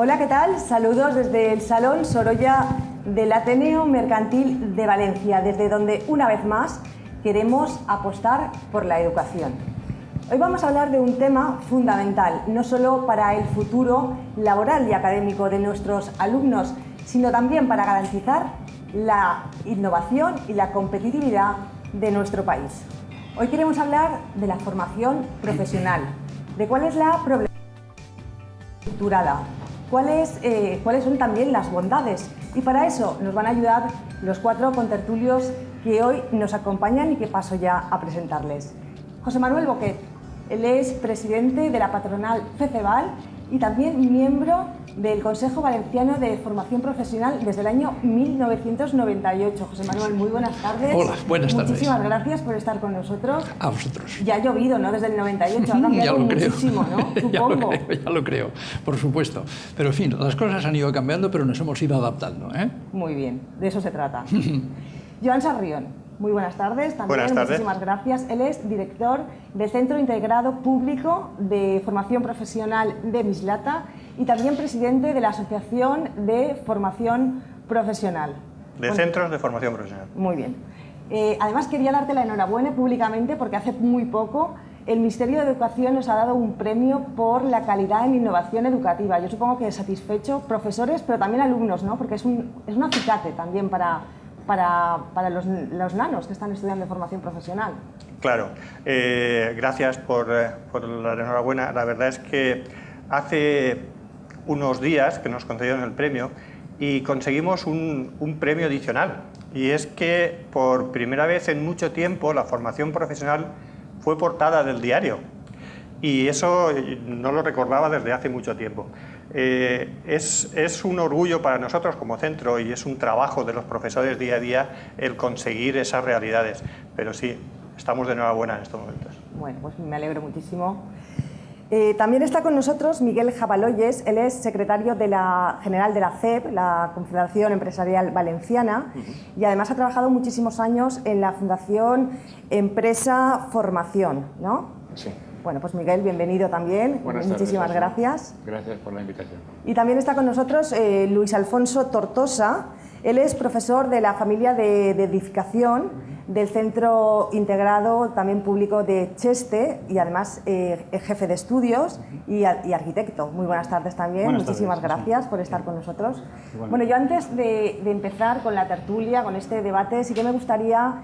Hola, ¿qué tal? Saludos desde el Salón Sorolla del Ateneo Mercantil de Valencia, desde donde, una vez más, queremos apostar por la educación. Hoy vamos a hablar de un tema fundamental, no solo para el futuro laboral y académico de nuestros alumnos, sino también para garantizar la innovación y la competitividad de nuestro país. Hoy queremos hablar de la formación profesional, de cuál es la problemática estructurada, cuáles son también las bondades, y para eso nos van a ayudar los 4 contertulios que hoy nos acompañan y que paso ya a presentarles. José Manuel Boquet, él es presidente de la patronal FECEVAL y también miembro del Consejo Valenciano de Formación Profesional desde el año 1998. José Manuel, muy buenas tardes. Hola, buenas tardes. Muchísimas gracias por estar con nosotros. A vosotros. Ya ha llovido, ¿no? Desde el 98, ha cambiado muchísimo, ¿no? Supongo. Ya lo creo, por supuesto. Pero en fin, las cosas han ido cambiando, pero nos hemos ido adaptando, ¿eh? Muy bien, de eso se trata. Joan Sarrión. Muy buenas tardes, también buenas tardes. Muchísimas gracias. Él es director del Centro Integrado Público de Formación Profesional de Mislata y también presidente de la Asociación de Formación Profesional. Centros de Formación Profesional. Muy bien. Además quería darte la enhorabuena públicamente porque hace muy poco el Ministerio de Educación nos ha dado un premio por la calidad en innovación educativa. Yo supongo que satisfecho profesores, pero también alumnos, ¿no? Porque es un acicate también para los nanos que están estudiando formación profesional. Claro, gracias por la enhorabuena. La verdad es que hace unos días que nos concedieron el premio y conseguimos un premio adicional, y es que por primera vez en mucho tiempo la formación profesional fue portada del diario, y eso no lo recordaba desde hace mucho tiempo. Es un orgullo para nosotros como centro y es un trabajo de los profesores día a día el conseguir esas realidades, pero sí, estamos de enhorabuena en estos momentos. Bueno, pues me alegro muchísimo. También está con nosotros Miguel Jabaloyes, él es secretario general de la CEP, la Confederación Empresarial Valenciana, y además ha trabajado muchísimos años en la Fundación Empresa Formación, ¿no? Sí. Bueno, pues Miguel, bienvenido también. Buenas Muchísimas tardes. Gracias. Gracias por la invitación. Y también está con nosotros Luis Alfonso Tortosa. Él es profesor de la familia de edificación del Centro Integrado también Público de Cheste y además jefe de estudios y arquitecto. Muy buenas tardes también. Muchísimas gracias por estar con nosotros. Bueno, yo antes de empezar con la tertulia, con este debate, sí que me gustaría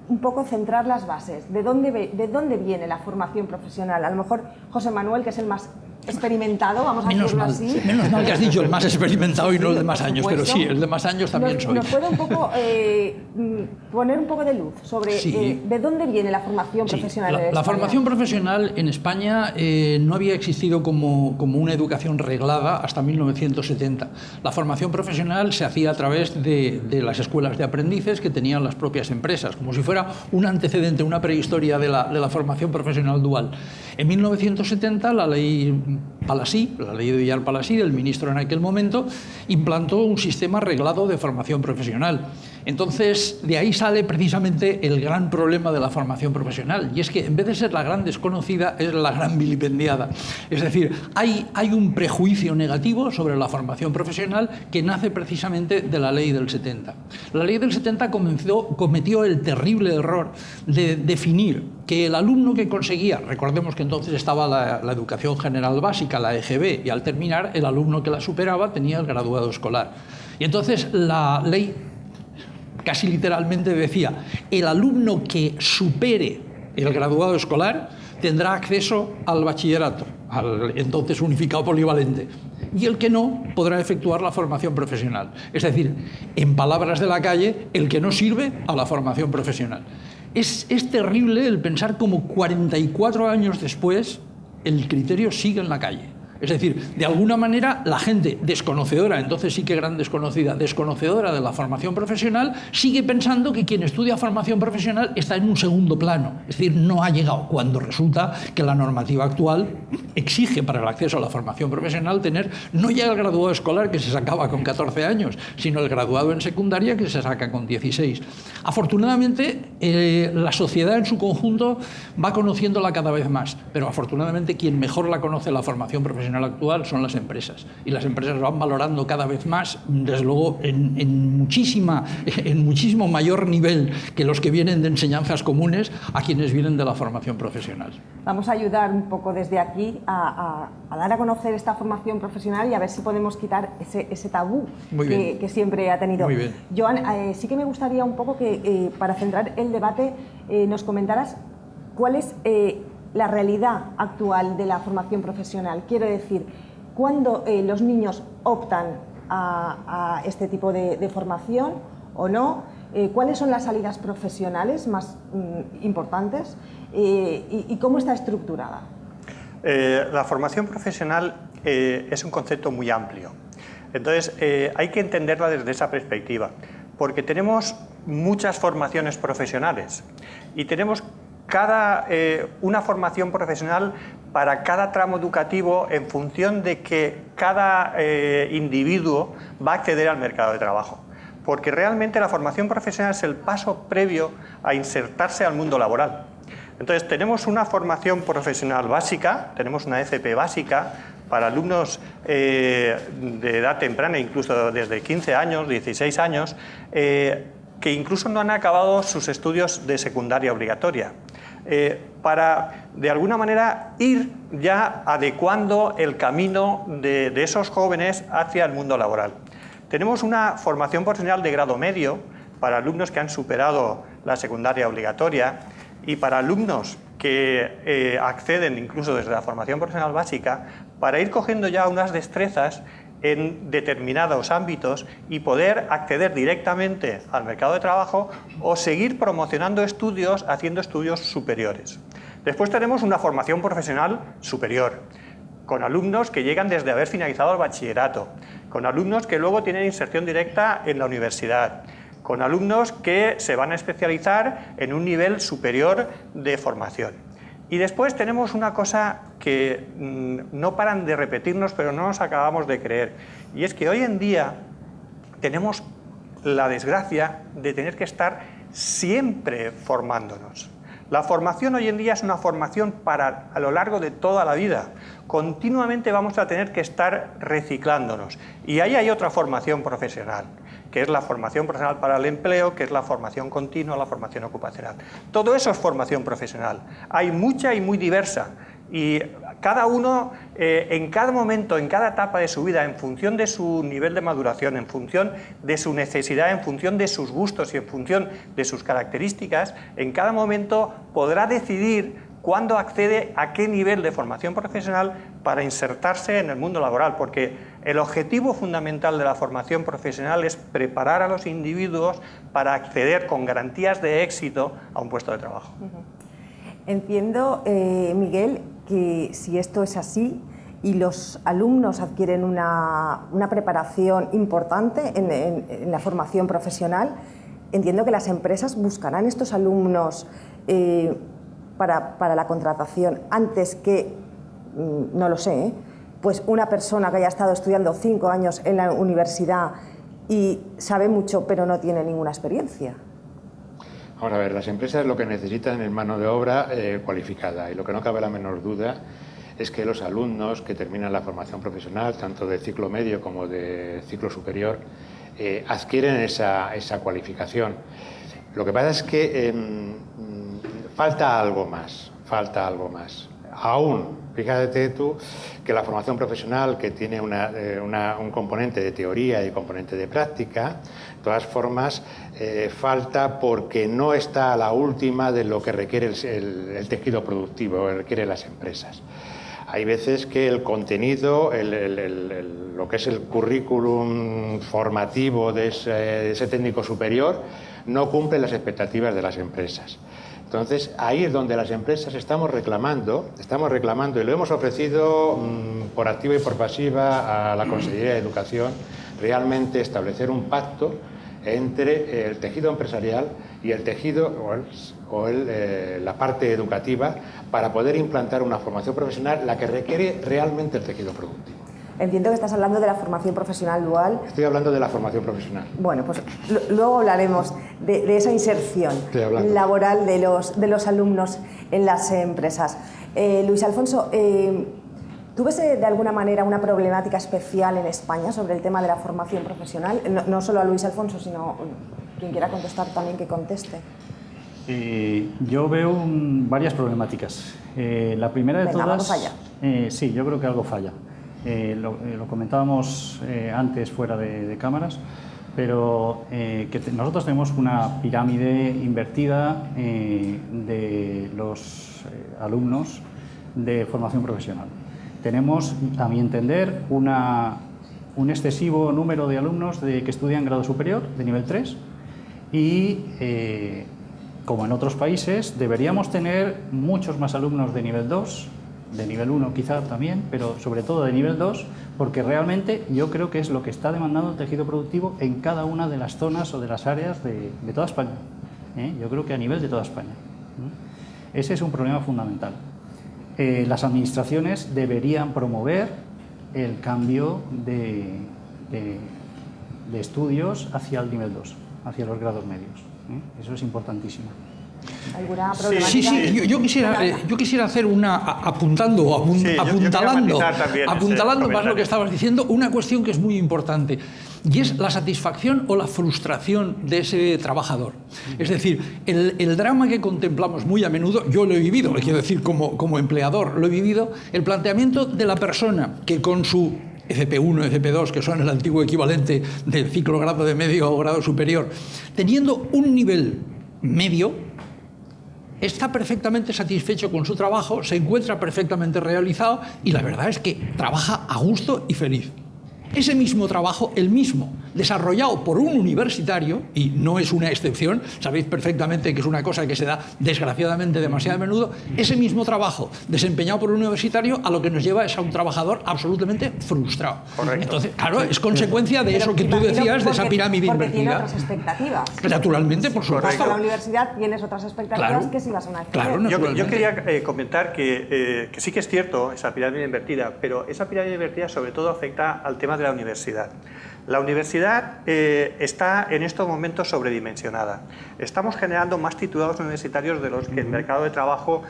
un poco centrar las bases. ¿De dónde viene la formación profesional? A lo mejor José Manuel, que es el más experimentado, vamos a decirlo así. Menos mal que has dicho el más experimentado y no el de más años, pero sí, el de más años también soy. ¿Nos puede un poco poner un poco de luz sobre de dónde viene la formación profesional en España? La formación profesional en España no había existido como una educación reglada hasta 1970. La formación profesional se hacía a través de las escuelas de aprendices que tenían las propias empresas, como si fuera un antecedente, una prehistoria de la formación profesional dual. En 1970 la ley Palasí, la ley de Villar-Palasí, del ministro en aquel momento, implantó un sistema reglado de formación profesional. Entonces, de ahí sale precisamente el gran problema de la formación profesional, y es que en vez de ser la gran desconocida, es la gran vilipendiada. Es decir, hay un prejuicio negativo sobre la formación profesional que nace precisamente de la ley del 70. La ley del 70 cometió el terrible error de definir que el alumno que conseguía, recordemos que entonces estaba la educación general básica, la EGB, y al terminar el alumno que la superaba tenía el graduado escolar. Y entonces la ley casi literalmente decía: el alumno que supere el graduado escolar tendrá acceso al bachillerato, al entonces unificado polivalente, y el que no podrá efectuar la formación profesional. Es decir, en palabras de la calle, el que no sirve a la formación profesional. Es terrible el pensar como 44 años después el criterio sigue en la calle. Es decir, de alguna manera la gente desconocedora, entonces sí que gran desconocida, desconocedora de la formación profesional, sigue pensando que quien estudia formación profesional está en un segundo plano. Es decir, no ha llegado, cuando resulta que la normativa actual exige para el acceso a la formación profesional tener no ya el graduado escolar que se sacaba con 14 años, sino el graduado en secundaria que se saca con 16. Afortunadamente, la sociedad en su conjunto va conociéndola cada vez más, pero afortunadamente quien mejor la conoce la formación profesional profesional actual son las empresas. Y las empresas van valorando cada vez más, desde luego, en muchísimo mayor nivel que los que vienen de enseñanzas comunes a quienes vienen de la formación profesional. Vamos a ayudar un poco desde aquí a dar a conocer esta formación profesional y a ver si podemos quitar ese tabú que siempre ha tenido. Muy bien. Joan, sí que me gustaría un poco que, para centrar el debate, nos comentaras cuál es la realidad actual de la formación profesional. Quiero decir, ¿cuándo los niños optan a este tipo de formación o no? ¿Cuáles son las salidas profesionales más importantes y cómo está estructurada? La formación profesional es un concepto muy amplio. Entonces, hay que entenderla desde esa perspectiva, porque tenemos muchas formaciones profesionales y tenemos una formación profesional para cada tramo educativo en función de que cada individuo va a acceder al mercado de trabajo. Porque realmente la formación profesional es el paso previo a insertarse al mundo laboral. Entonces, tenemos una formación profesional básica, tenemos una FP básica para alumnos de edad temprana, incluso desde 15 años, 16 años, que incluso no han acabado sus estudios de secundaria obligatoria, para, de alguna manera, ir ya adecuando el camino de esos jóvenes hacia el mundo laboral. Tenemos una formación profesional de grado medio para alumnos que han superado la secundaria obligatoria y para alumnos que acceden incluso desde la formación profesional básica para ir cogiendo ya unas destrezas en determinados ámbitos y poder acceder directamente al mercado de trabajo o seguir promocionando estudios haciendo estudios superiores. Después tenemos una formación profesional superior, con alumnos que llegan desde haber finalizado el bachillerato, con alumnos que luego tienen inserción directa en la universidad, con alumnos que se van a especializar en un nivel superior de formación. Y después tenemos una cosa que no paran de repetirnos, pero no nos acabamos de creer, y es que hoy en día tenemos la desgracia de tener que estar siempre formándonos. La formación hoy en día es una formación para a lo largo de toda la vida. Continuamente vamos a tener que estar reciclándonos. Y ahí hay otra formación profesional, que es la formación profesional para el empleo, que es la formación continua, la formación ocupacional. Todo eso es formación profesional. Hay mucha y muy diversa. Y cada uno, en cada momento, en cada etapa de su vida, en función de su nivel de maduración, en función de su necesidad, en función de sus gustos y en función de sus características, en cada momento podrá decidir cuándo accede a qué nivel de formación profesional para insertarse en el mundo laboral, porque el objetivo fundamental de la formación profesional es preparar a los individuos para acceder con garantías de éxito a un puesto de trabajo. Entiendo, Miguel, que si esto es así y los alumnos adquieren una preparación importante en la formación profesional, entiendo que las empresas buscarán estos alumnos para la contratación antes que, no lo sé, pues una persona que haya estado estudiando 5 años en la universidad y sabe mucho pero no tiene ninguna experiencia. Vamos a ver, las empresas lo que necesitan es mano de obra cualificada, y lo que no cabe la menor duda es que los alumnos que terminan la formación profesional, tanto de ciclo medio como de ciclo superior, adquieren esa cualificación. Lo que pasa es que falta algo más. Aún, fíjate tú que la formación profesional, que tiene un componente de teoría y componente de práctica, de todas formas falta porque no está a la última de lo que requiere el tejido productivo, que requieren las empresas. Hay veces que el contenido, lo que es el currículum formativo de ese técnico superior, no cumple las expectativas de las empresas. Entonces, ahí es donde las empresas estamos reclamando y lo hemos ofrecido por activa y por pasiva a la Consejería de Educación, realmente establecer un pacto entre el tejido empresarial y el tejido la parte educativa para poder implantar una formación profesional, la que requiere realmente el tejido productivo. Entiendo que estás hablando de la formación profesional dual. Estoy hablando de la formación profesional. Bueno, pues luego hablaremos de esa inserción laboral de los alumnos en las empresas. Luis Alfonso, ¿Tú ves de alguna manera una problemática especial en España sobre el tema de la formación profesional? No solo a Luis Alfonso, sino quien quiera contestar también que conteste. Yo veo varias problemáticas. La primera de todas... Vamos allá. Sí, yo creo que algo falla. Lo comentábamos antes fuera de cámaras, pero nosotros tenemos una pirámide invertida de los alumnos de formación profesional. Tenemos, a mi entender, un excesivo número de alumnos que estudian grado superior, de nivel 3, y como en otros países, deberíamos tener muchos más alumnos de nivel 2, de nivel 1 quizá también, pero sobre todo de nivel 2, porque realmente yo creo que es lo que está demandando el tejido productivo en cada una de las zonas o de las áreas de toda España. Yo creo que a nivel de toda España. Ese es un problema fundamental. Las administraciones deberían promover el cambio de estudios hacia el nivel 2, hacia los grados medios. Eso es importantísimo. ¿Alguna problemática? Sí, yo quisiera hacer apuntalando más lo que estabas diciendo, una cuestión que es muy importante, y es la satisfacción o la frustración de ese trabajador. Es decir, el drama que contemplamos muy a menudo, yo lo he vivido, quiero decir, como empleador, lo he vivido, el planteamiento de la persona que con su FP1, FP2, que son el antiguo equivalente del ciclo grado de medio o grado superior, teniendo un nivel medio, está perfectamente satisfecho con su trabajo, se encuentra perfectamente realizado y la verdad es que trabaja a gusto y feliz. Ese mismo trabajo, el mismo, desarrollado por un universitario, y no es una excepción, sabéis perfectamente que es una cosa que se da desgraciadamente demasiado a menudo, ese mismo trabajo desempeñado por un universitario a lo que nos lleva es a un trabajador absolutamente frustrado. Correcto. Entonces, claro, es consecuencia de eso que tú decías, de esa pirámide porque invertida. Tiene otras expectativas. Naturalmente, por supuesto. Vas a la universidad, tienes otras expectativas Claro, que si vas a una claro, Yo quería comentar que sí que es cierto esa pirámide invertida, pero esa pirámide invertida sobre todo afecta al tema de la universidad. La universidad está en estos momentos sobredimensionada. Estamos generando más titulados universitarios de los que el mercado de trabajo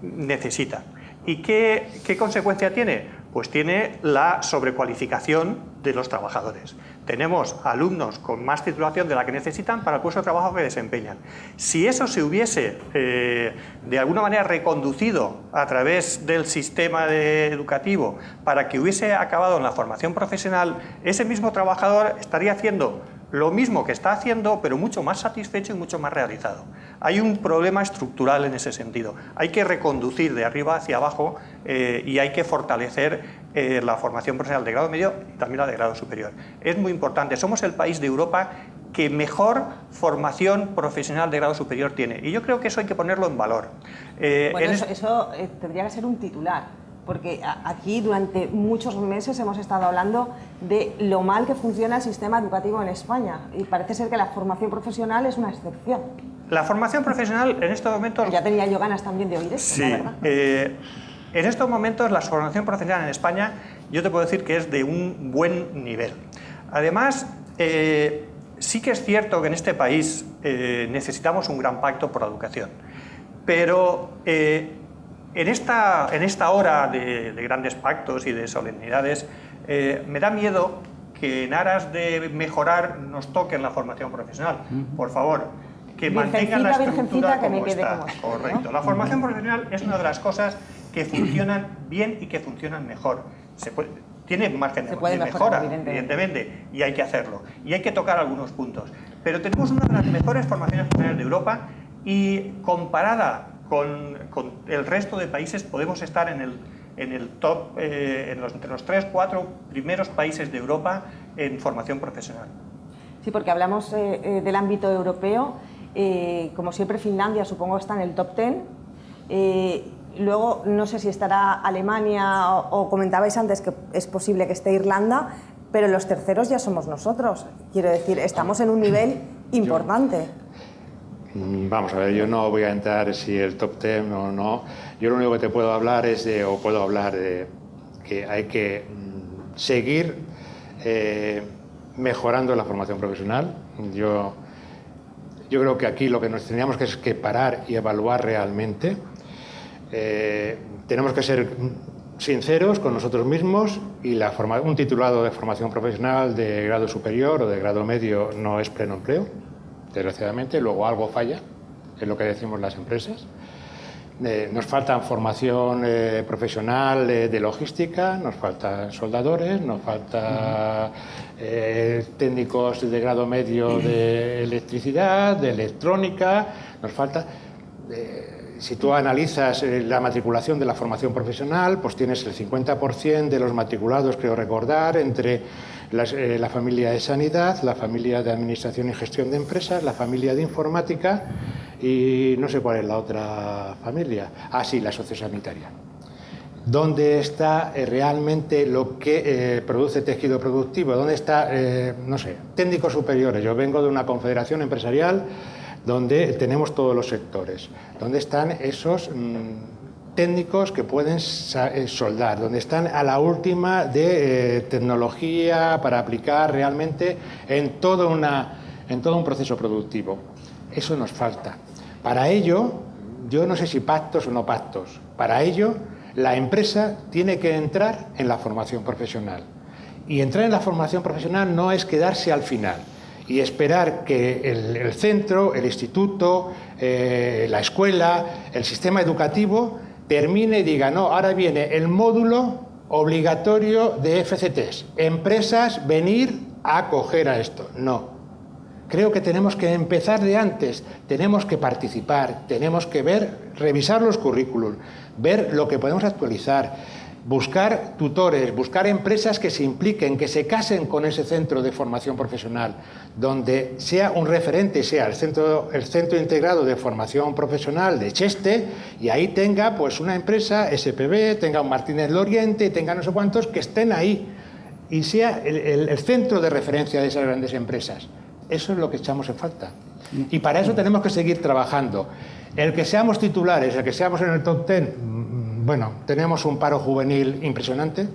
necesita. ¿Y qué consecuencia tiene? Pues tiene la sobrecualificación de los trabajadores. Tenemos alumnos con más titulación de la que necesitan para el puesto de trabajo que desempeñan. Si eso se hubiese de alguna manera reconducido a través del sistema educativo para que hubiese acabado en la formación profesional, ese mismo trabajador estaría haciendo lo mismo que está haciendo, pero mucho más satisfecho y mucho más realizado. Hay un problema estructural en ese sentido. Hay que reconducir de arriba hacia abajo y hay que fortalecer la formación profesional de grado medio y también la de grado superior. Es muy importante. Somos el país de Europa que mejor formación profesional de grado superior tiene. Y yo creo que eso hay que ponerlo en valor. Eso tendría que ser un titular. Porque aquí durante muchos meses hemos estado hablando de lo mal que funciona el sistema educativo en España y parece ser que la formación profesional es una excepción. La formación profesional en estos momentos... Ya tenía yo ganas también de oír esto, sí, la verdad. En estos momentos la formación profesional en España yo te puedo decir que es de un buen nivel. Además, sí que es cierto que en este país necesitamos un gran pacto por la educación, pero... En esta hora de grandes pactos y de solemnidades, me da miedo que en aras de mejorar nos toquen la formación profesional. Por favor, que mantengan la estructura como está. Correcto. ¿No? La formación profesional es una de las cosas que funcionan bien y que funcionan mejor. Tiene margen de mejora, evidentemente, y hay que hacerlo. Y hay que tocar algunos puntos. Pero tenemos una de las mejores formaciones profesionales de Europa y comparada con el resto de países podemos estar en el top, entre los 3-4 primeros países de Europa en formación profesional. Sí, porque hablamos del ámbito europeo, como siempre Finlandia supongo está en el top 10, luego no sé si estará Alemania o comentabais antes que es posible que esté Irlanda, pero los terceros ya somos nosotros, quiero decir, estamos en un nivel importante. Vamos a ver, yo no voy a entrar si el top 10 o no. Yo lo único que te puedo hablar es puedo hablar de que hay que seguir mejorando la formación profesional. Yo creo que aquí lo que nos teníamos que es que parar y evaluar realmente. Tenemos que ser sinceros con nosotros mismos y un titulado de formación profesional de grado superior o de grado medio no es pleno empleo, desgraciadamente. Luego algo falla, es lo que decimos las empresas. Nos falta formación profesional de logística, nos faltan soldadores, nos falta técnicos de grado medio de electricidad, de electrónica, nos falta... Si tú analizas la matriculación de la formación profesional, pues tienes el 50% de los matriculados, creo recordar, entre la familia de sanidad, la familia de administración y gestión de empresas, la familia de informática y no sé cuál es la otra familia. Ah, sí, la sociosanitaria. ¿Dónde está realmente lo que produce tejido productivo? ¿Dónde está, no sé, técnicos superiores? Yo vengo de una confederación empresarial donde tenemos todos los sectores. ¿Dónde están esos técnicos que pueden soldar? ¿Dónde están a la última de tecnología para aplicar realmente en todo un proceso productivo? Eso nos falta. Para ello, yo no sé si pactos o no pactos, para ello la empresa tiene que entrar en la formación profesional. Y entrar en la formación profesional no es quedarse al final y esperar que el centro, el instituto, la escuela, el sistema educativo termine y diga, no, ahora viene el módulo obligatorio de FCTs. Empresas, venir a acoger a esto. No. Creo que tenemos que empezar de antes, tenemos que participar, tenemos que revisar los currículos, ver lo que podemos actualizar, buscar tutores, buscar empresas que se impliquen, que se casen con ese centro de formación profesional, donde sea un referente, sea el centro integrado de formación profesional de Cheste, y ahí tenga pues una empresa SPB, tenga un Martínez Loriente, tenga no sé cuántos que estén ahí, y sea el centro de referencia de esas grandes empresas. Eso es lo que echamos en falta. Y para eso tenemos que seguir trabajando. El que seamos titulares, el que seamos en el top 10, bueno, tenemos un paro juvenil impresionante,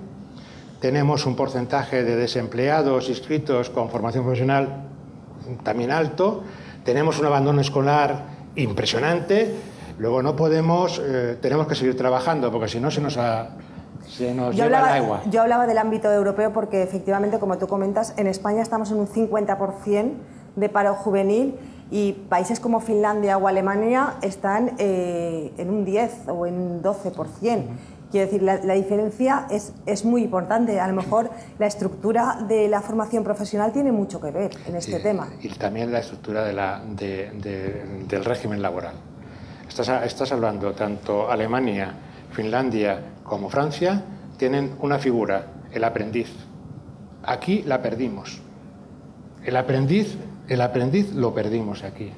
tenemos un porcentaje de desempleados inscritos con formación profesional también alto, tenemos un abandono escolar impresionante, luego no podemos, tenemos que seguir trabajando porque si no se nos lleva el agua. Yo hablaba del ámbito europeo porque efectivamente, como tú comentas, en España estamos en un 50% de paro juvenil y países como Finlandia o Alemania están en un 10 o en un 12%. Quiero decir, la diferencia es muy importante. A lo mejor la estructura de la formación profesional tiene mucho que ver en este tema. Y también la estructura del régimen laboral. Estás hablando, tanto Alemania, Finlandia como Francia, tienen una figura, el aprendiz. Aquí la perdimos. El aprendiz lo perdimos aquí.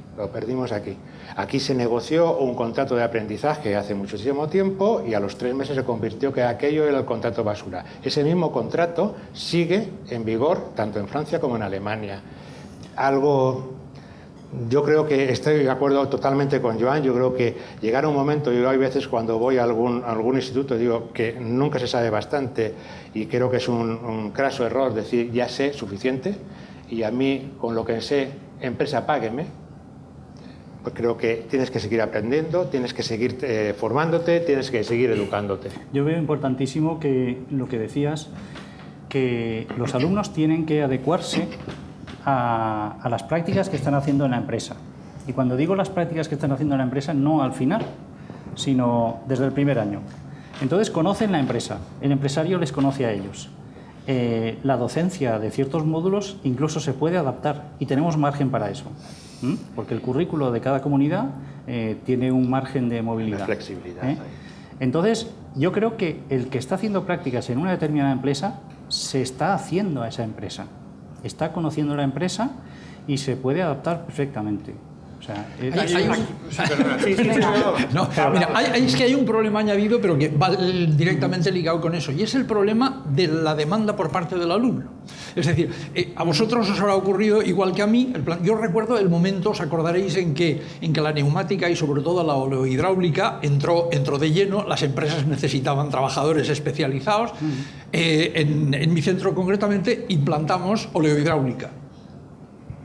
Aquí se negoció un contrato de aprendizaje hace muchísimo tiempo y a los 3 meses se convirtió que aquello era el contrato basura. Ese mismo contrato sigue en vigor tanto en Francia como en Alemania. Yo creo que estoy de acuerdo totalmente con Joan. Yo creo que llegará un momento, yo hay veces cuando voy a algún instituto digo que nunca se sabe bastante y creo que es un craso error decir ya sé suficiente y a mí con lo que sé, empresa págueme. Pues creo que tienes que seguir aprendiendo, tienes que seguir formándote, tienes que seguir educándote. Yo veo importantísimo que lo que decías, que los alumnos tienen que adecuarse a las prácticas que están haciendo en la empresa. Y cuando digo las prácticas que están haciendo en la empresa, no al final, sino desde el primer año. Entonces conocen la empresa, el empresario les conoce a ellos. La docencia de ciertos módulos incluso se puede adaptar y tenemos margen para eso, porque el currículo de cada comunidad tiene un margen de movilidad. La flexibilidad. Entonces, yo creo que el que está haciendo prácticas en una determinada empresa se está haciendo a esa empresa. Está conociendo la empresa y se puede adaptar perfectamente. O sea, es que hay un problema añadido, pero que va directamente ligado con eso, y es el problema de la demanda por parte del alumno. Es decir, a vosotros os habrá ocurrido igual que a mí. Yo recuerdo el momento, os acordaréis, en que la neumática y sobre todo la oleohidráulica entró de lleno. Las empresas necesitaban trabajadores especializados. En mi centro concretamente implantamos oleohidráulica.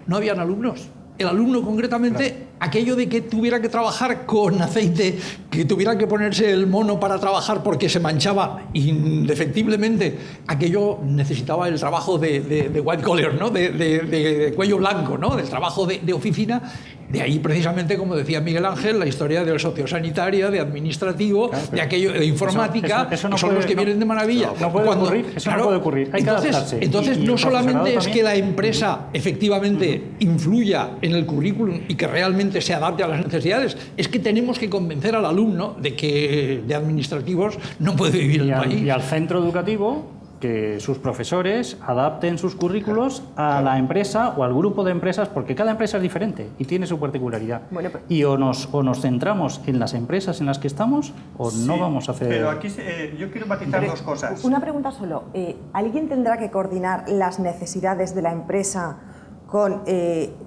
No habían alumnos. el alumno concretamente, aquello de que tuviera que trabajar con aceite, que tuviera que ponerse el mono para trabajar porque se manchaba indefectiblemente, aquello necesitaba el trabajo de white collar, ¿no? de cuello blanco, ¿no? Del trabajo de oficina. De ahí precisamente, como decía Miguel Ángel, la historia del sociosanitaria, de administrativo, claro, de aquello de informática, eso no que son puede, los que vienen de maravilla. No puede ocurrir, eso claro, no puede ocurrir, hay que adaptarse. Entonces no solamente es que la empresa efectivamente influya en el currículum y que realmente se adapte a las necesidades, es que tenemos que convencer al alumno de que de administrativos no puede vivir el país. Y al centro educativo, que sus profesores adapten sus currículos a la empresa o al grupo de empresas, porque cada empresa es diferente y tiene su particularidad. Bueno, y o nos centramos en las empresas en las que estamos o no vamos a hacer... Pero aquí yo quiero matizar dos cosas. Una pregunta solo. ¿Alguien tendrá que coordinar las necesidades de la empresa con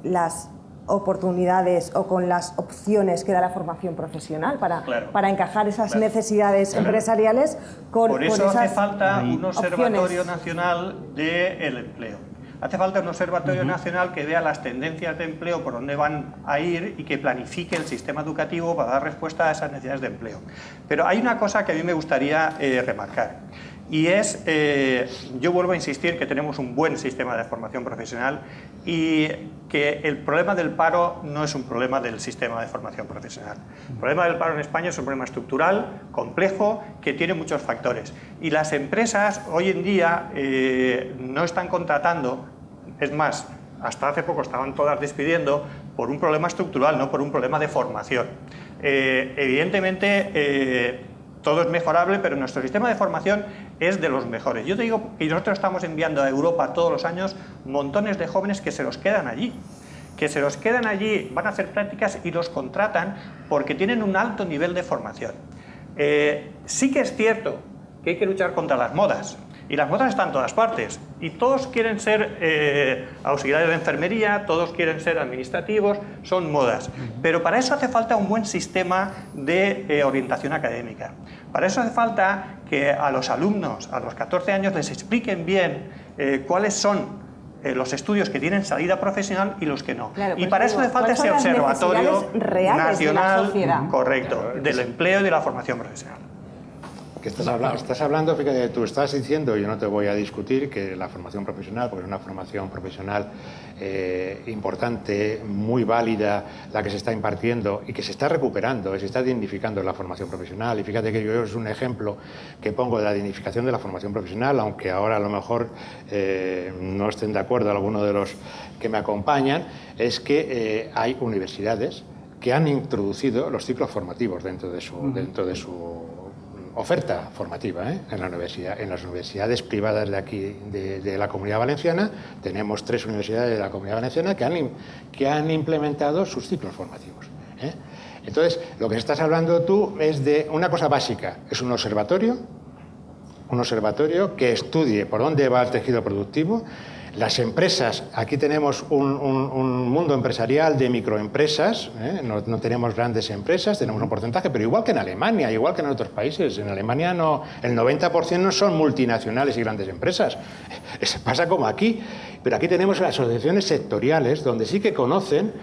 las oportunidades o con las opciones que da la formación profesional para encajar esas necesidades empresariales Por eso hace falta un observatorio nacional del empleo. Hace falta un observatorio nacional que vea las tendencias de empleo, por dónde van a ir y que planifique el sistema educativo para dar respuesta a esas necesidades de empleo. Pero hay una cosa que a mí me gustaría remarcar. Y es, yo vuelvo a insistir que tenemos un buen sistema de formación profesional y que el problema del paro no es un problema del sistema de formación profesional. El problema del paro en España es un problema estructural, complejo, que tiene muchos factores. Y las empresas hoy en día no están contratando, es más, hasta hace poco estaban todas despidiendo por un problema estructural, no por un problema de formación. Evidentemente, todo es mejorable, pero nuestro sistema de formación es de los mejores. Yo te digo que nosotros estamos enviando a Europa todos los años montones de jóvenes que se los quedan allí. Van a hacer prácticas y los contratan porque tienen un alto nivel de formación. Sí que es cierto que hay que luchar contra las modas. Y las modas están en todas partes. Y todos quieren ser auxiliares de enfermería, todos quieren ser administrativos, son modas. Pero para eso hace falta un buen sistema de orientación académica. Para eso hace falta que a los alumnos, a los 14 años, les expliquen bien cuáles son los estudios que tienen salida profesional y los que no. Claro, y para eso hace falta ese observatorio nacional, correcto, del empleo y de la formación profesional. Que estás hablando, fíjate, tú estás diciendo, yo no te voy a discutir, que la formación profesional, porque es una formación profesional importante, muy válida, la que se está impartiendo y que se está recuperando, se está dignificando la formación profesional. Y fíjate que yo es un ejemplo que pongo de la dignificación de la formación profesional, aunque ahora a lo mejor no estén de acuerdo algunos de los que me acompañan, es que hay universidades que han introducido los ciclos formativos dentro de su oferta formativa en la universidad. En las universidades privadas de aquí, de la Comunidad Valenciana, tenemos 3 universidades de la Comunidad Valenciana que han implementado sus ciclos formativos. Entonces, lo que estás hablando tú es de una cosa básica, es un observatorio que estudie por dónde va el tejido productivo. Las empresas, aquí tenemos un mundo empresarial de microempresas, no tenemos grandes empresas, tenemos un porcentaje, pero igual que en Alemania, igual que en otros países. En Alemania el 90% no son multinacionales y grandes empresas, pasa como aquí. Pero aquí tenemos las asociaciones sectoriales donde sí que conocen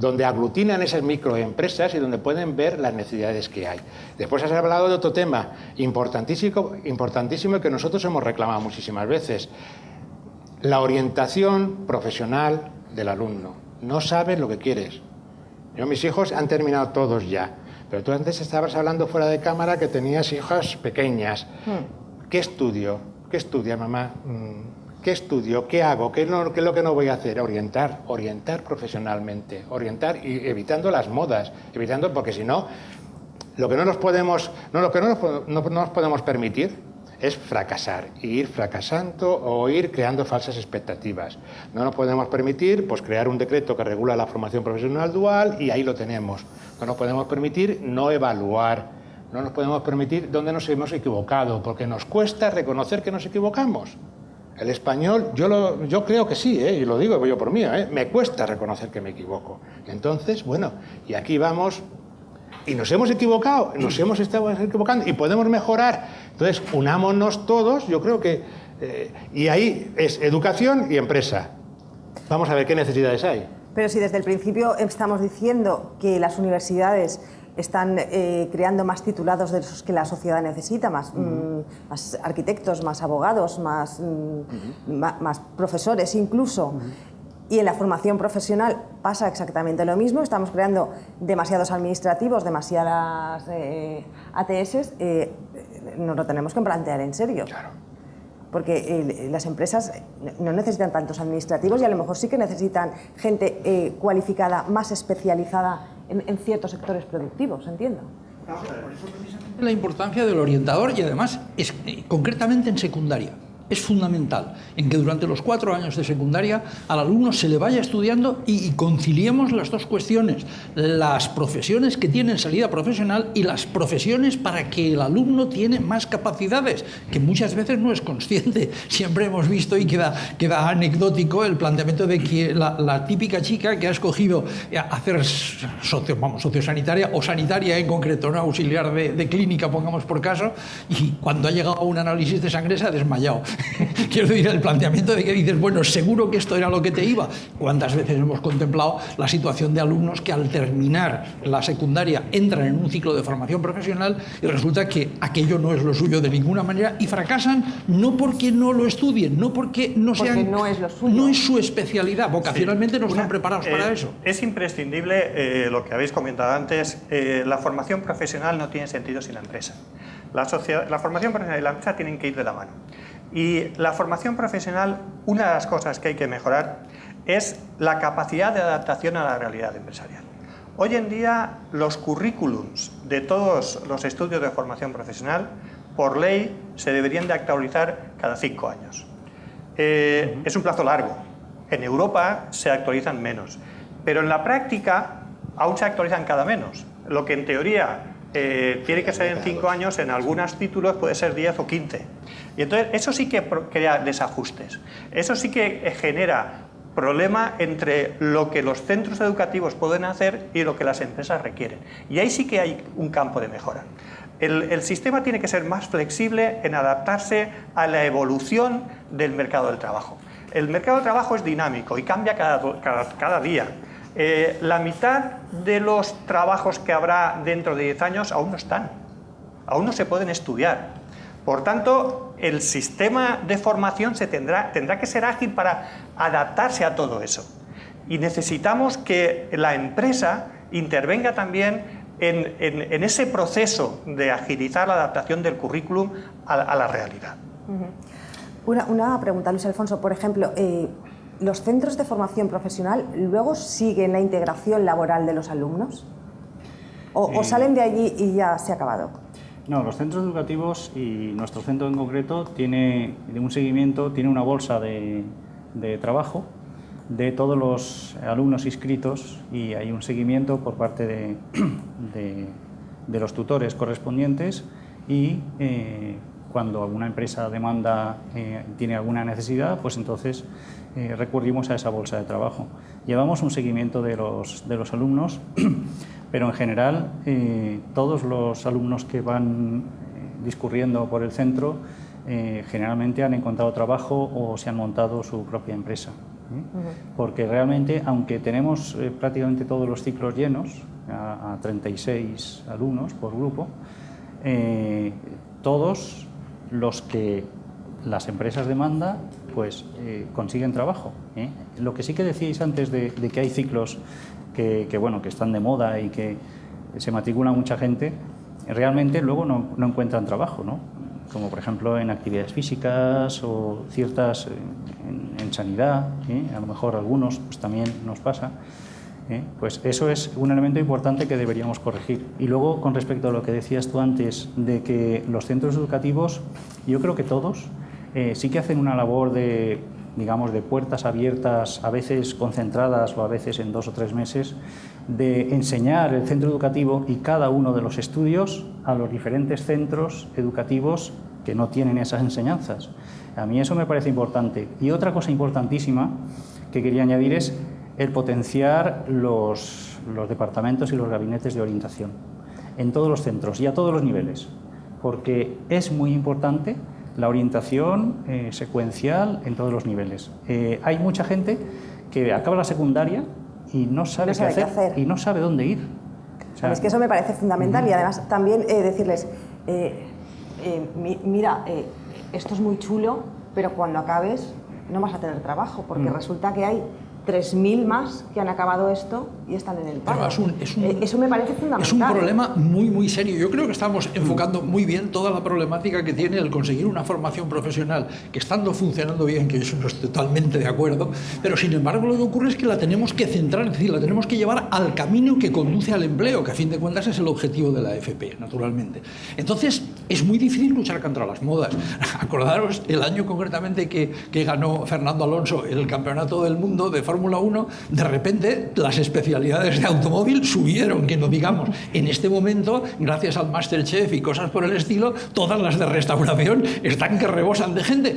donde aglutinan esas microempresas y donde pueden ver las necesidades que hay. Después has hablado de otro tema importantísimo que nosotros hemos reclamado muchísimas veces. La orientación profesional del alumno. No sabes lo que quieres. Mis hijos han terminado todos ya, pero tú antes estabas hablando fuera de cámara que tenías hijas pequeñas. ¿Qué estudio? ¿Qué estudia, mamá? ¿Qué estudio? ¿Qué hago? ¿Qué es lo que no voy a hacer? Orientar profesionalmente, orientar y evitando las modas, porque si no, lo que no nos podemos permitir es fracasar, y ir fracasando o ir creando falsas expectativas. No nos podemos permitir crear un decreto que regula la formación profesional dual y ahí lo tenemos. No nos podemos permitir no evaluar, no nos podemos permitir donde nos hemos equivocado, porque nos cuesta reconocer que nos equivocamos. El español, yo creo que sí, y lo digo yo por mí, me cuesta reconocer que me equivoco. Entonces, y aquí vamos... Y nos hemos equivocado, nos hemos estado equivocando y podemos mejorar. Entonces, unámonos todos, yo creo que... y ahí es educación y empresa. Vamos a ver qué necesidades hay. Pero si desde el principio estamos diciendo que las universidades están creando más titulados de los que la sociedad necesita, más arquitectos, más abogados, más profesores incluso, y en la formación profesional pasa exactamente lo mismo, estamos creando demasiados administrativos, demasiadas ATS, nos lo tenemos que plantear en serio. Claro. Porque las empresas no necesitan tantos administrativos y a lo mejor sí que necesitan gente cualificada, más especializada en ciertos sectores productivos, entiendo. La importancia del orientador y además, concretamente en secundaria. Es fundamental en que durante los 4 años de secundaria al alumno se le vaya estudiando y conciliemos las dos cuestiones, las profesiones que tienen salida profesional y las profesiones para que el alumno tiene más capacidades, que muchas veces no es consciente. Siempre hemos visto y queda anecdótico el planteamiento de que la típica chica que ha escogido hacer sociosanitaria o sanitaria en concreto, ¿no? Auxiliar de clínica, pongamos por caso, y cuando ha llegado a un análisis de sangre se ha desmayado. Quiero decir, el planteamiento de que dices, bueno, seguro que esto era lo que te iba. ¿Cuántas veces hemos contemplado la situación de alumnos que al terminar la secundaria entran en un ciclo de formación profesional y resulta que aquello no es lo suyo de ninguna manera y fracasan no porque no lo estudien, no porque no es lo suyo. No es su especialidad, vocacionalmente no están preparados para eso. Es imprescindible lo que habéis comentado antes, la formación profesional no tiene sentido sin la empresa. La formación profesional y la empresa tienen que ir de la mano. Y la formación profesional, una de las cosas que hay que mejorar es la capacidad de adaptación a la realidad empresarial. Hoy en día los currículums de todos los estudios de formación profesional, por ley, se deberían de actualizar cada 5 años. Es un plazo largo. En Europa se actualizan menos, pero en la práctica aún se actualizan cada menos. Lo que en teoría tiene que ser en 5 años, en algunos títulos puede ser 10 o 15. Y entonces eso sí que crea desajustes. Eso sí que genera problema entre lo que los centros educativos pueden hacer y lo que las empresas requieren. Y ahí sí que hay un campo de mejora. El sistema tiene que ser más flexible en adaptarse a la evolución del mercado del trabajo. El mercado del trabajo es dinámico y cambia cada día. La mitad de los trabajos que habrá dentro de 10 años aún no están, aún no se pueden estudiar. Por tanto, el sistema de formación tendrá que ser ágil para adaptarse a todo eso. Y necesitamos que la empresa intervenga también en ese proceso de agilizar la adaptación del currículum a la realidad. Una pregunta, Luis Alfonso. Por ejemplo, ¿los centros de formación profesional luego siguen la integración laboral de los alumnos? ¿O salen de allí y ya se ha acabado? No, los centros educativos y nuestro centro en concreto tiene un seguimiento, tiene una bolsa de trabajo de todos los alumnos inscritos y hay un seguimiento por parte de los tutores correspondientes y cuando alguna empresa tiene alguna necesidad, pues entonces recurrimos a esa bolsa de trabajo. Llevamos un seguimiento de los alumnos, pero en general todos los alumnos que van discurriendo por el centro generalmente han encontrado trabajo o se han montado su propia empresa. Porque realmente, aunque tenemos prácticamente todos los ciclos llenos, a 36 alumnos por grupo, todos los que las empresas demandan, pues consiguen trabajo. Lo que sí que decíais antes de que hay ciclos que están de moda y que se matricula mucha gente, realmente luego no encuentran trabajo, ¿no? Como por ejemplo en actividades físicas o ciertas en sanidad, a lo mejor algunos pues también nos pasa. Pues eso es un elemento importante que deberíamos corregir. Y luego, con respecto a lo que decías tú antes, de que los centros educativos, yo creo que todos, sí que hacen una labor de puertas abiertas, a veces concentradas o a veces en 2 o 3 meses, de enseñar el centro educativo y cada uno de los estudios a los diferentes centros educativos que no tienen esas enseñanzas. A mí eso me parece importante. Y otra cosa importantísima que quería añadir es el potenciar los departamentos y los gabinetes de orientación en todos los centros y a todos los niveles, porque es muy importante la orientación secuencial en todos los niveles. Hay mucha gente que acaba la secundaria y no sabe, qué hacer y no sabe dónde ir. O sea, es que eso me parece fundamental y además también decirles, mira, esto es muy chulo, pero cuando acabes no vas a tener trabajo, porque resulta que hay 3.000 más que han acabado esto y están en el paro. Eso me parece fundamental. Es un problema muy, muy serio. Yo creo que estamos enfocando muy bien toda la problemática que tiene el conseguir una formación profesional que estando funcionando bien, que eso no estoy totalmente de acuerdo, pero sin embargo lo que ocurre es que la tenemos que centrar, es decir, la tenemos que llevar al camino que conduce al empleo, que a fin de cuentas es el objetivo de la FP, naturalmente. Entonces, es muy difícil luchar contra las modas. Acordaros el año concretamente que ganó Fernando Alonso el campeonato del mundo de Fórmula 1, de repente las especialidades de automóvil subieron, que no digamos, en este momento, gracias al Masterchef y cosas por el estilo, todas las de restauración están que rebosan de gente.